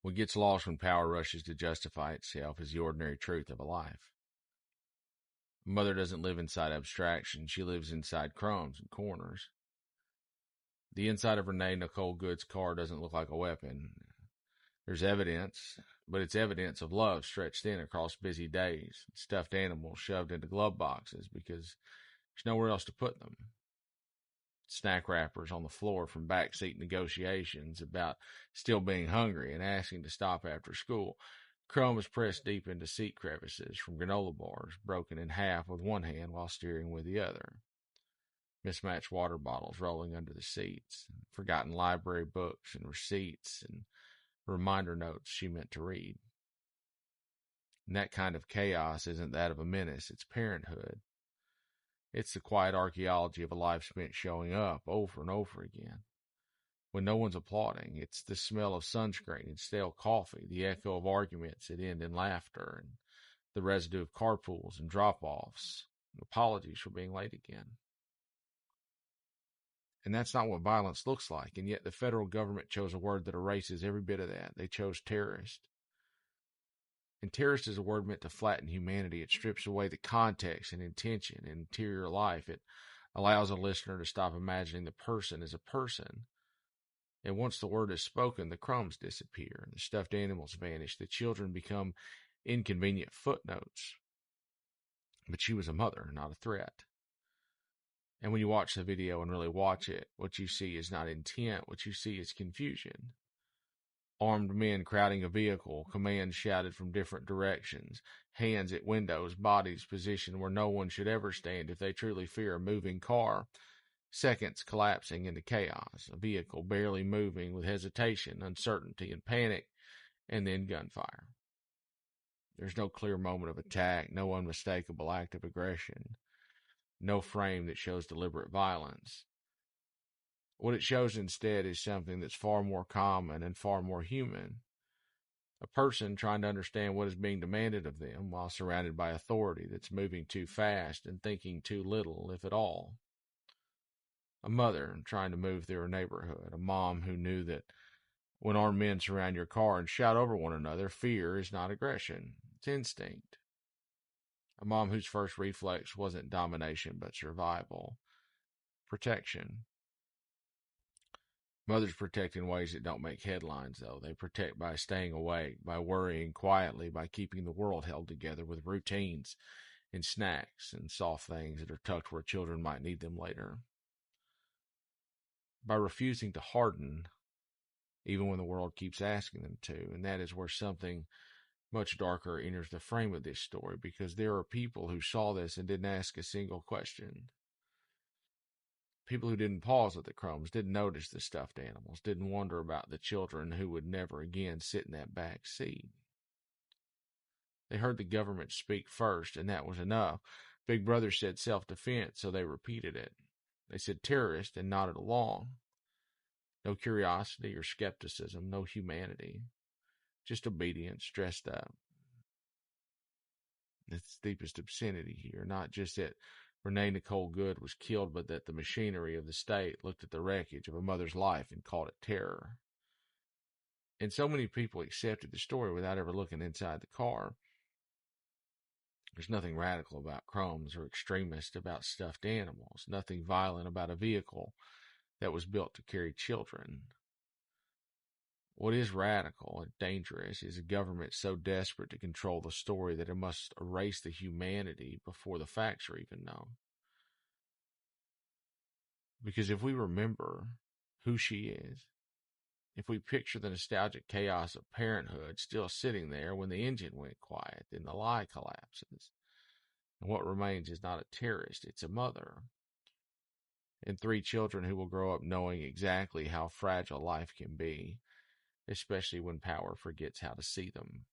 What gets lost when power rushes to justify itself is the ordinary truth of a life. A mother doesn't live inside abstraction. She lives inside crumbs and corners. The inside of Renee Nicole Good's car doesn't look like a weapon. There's evidence, but it's evidence of love stretched thin across busy days, stuffed animals shoved into glove boxes because there's nowhere else to put them. Snack wrappers on the floor from backseat negotiations about still being hungry and asking to stop after school. Crumbs pressed deep into seat crevices from granola bars, broken in half with one hand while steering with the other. Mismatched water bottles rolling under the seats, forgotten library books and receipts and reminder notes she meant to read. And that kind of chaos isn't that of a menace, it's parenthood. It's the quiet archaeology of a life spent showing up over and over again. When no one's applauding, it's the smell of sunscreen and stale coffee, the echo of arguments that end in laughter, and the residue of carpools and drop-offs, and apologies for being late again. And that's not what violence looks like, and yet the federal government chose a word that erases every bit of that. They chose terrorist. And terrorist is a word meant to flatten humanity. It strips away the context and intention and interior life. It allows a listener to stop imagining the person as a person. And once the word is spoken, the crumbs disappear, and the stuffed animals vanish. The children become inconvenient footnotes. But she was a mother, not a threat. And when you watch the video and really watch it, what you see is not intent. What you see is confusion. Armed men crowding a vehicle, commands shouted from different directions, hands at windows, bodies positioned where no one should ever stand if they truly fear a moving car, seconds collapsing into chaos, a vehicle barely moving with hesitation, uncertainty, and panic, and then gunfire. There's no clear moment of attack, no unmistakable act of aggression, no frame that shows deliberate violence. What it shows instead is something that's far more common and far more human. A person trying to understand what is being demanded of them while surrounded by authority that's moving too fast and thinking too little, if at all. A mother trying to move through her neighborhood. A mom who knew that when armed men surround your car and shout over one another, fear is not aggression. It's instinct. A mom whose first reflex wasn't domination but survival. Protection. Mothers protect in ways that don't make headlines, though. They protect by staying awake, by worrying quietly, by keeping the world held together with routines and snacks and soft things that are tucked where children might need them later. By refusing to harden, even when the world keeps asking them to. And that is where something much darker enters the frame of this story, because there are people who saw this and didn't ask a single question. People who didn't pause at the crumbs, didn't notice the stuffed animals, didn't wonder about the children who would never again sit in that back seat. They heard the government speak first, and that was enough. Big Brother said self-defense, so they repeated it. They said terrorist and nodded along. No curiosity or skepticism, no humanity. Just obedience dressed up. It's the deepest obscenity here, not just that Renee Nicole Good was killed, but that the machinery of the state looked at the wreckage of a mother's life and called it terror. And so many people accepted the story without ever looking inside the car. There's nothing radical about crumbs or extremist about stuffed animals, nothing violent about a vehicle that was built to carry children. What is radical and dangerous is a government so desperate to control the story that it must erase the humanity before the facts are even known. Because if we remember who she is, if we picture the nostalgic chaos of parenthood still sitting there when the engine went quiet, then the lie collapses. And what remains is not a terrorist, it's a mother. And 3 children who will grow up knowing exactly how fragile life can be, especially when power forgets how to see them.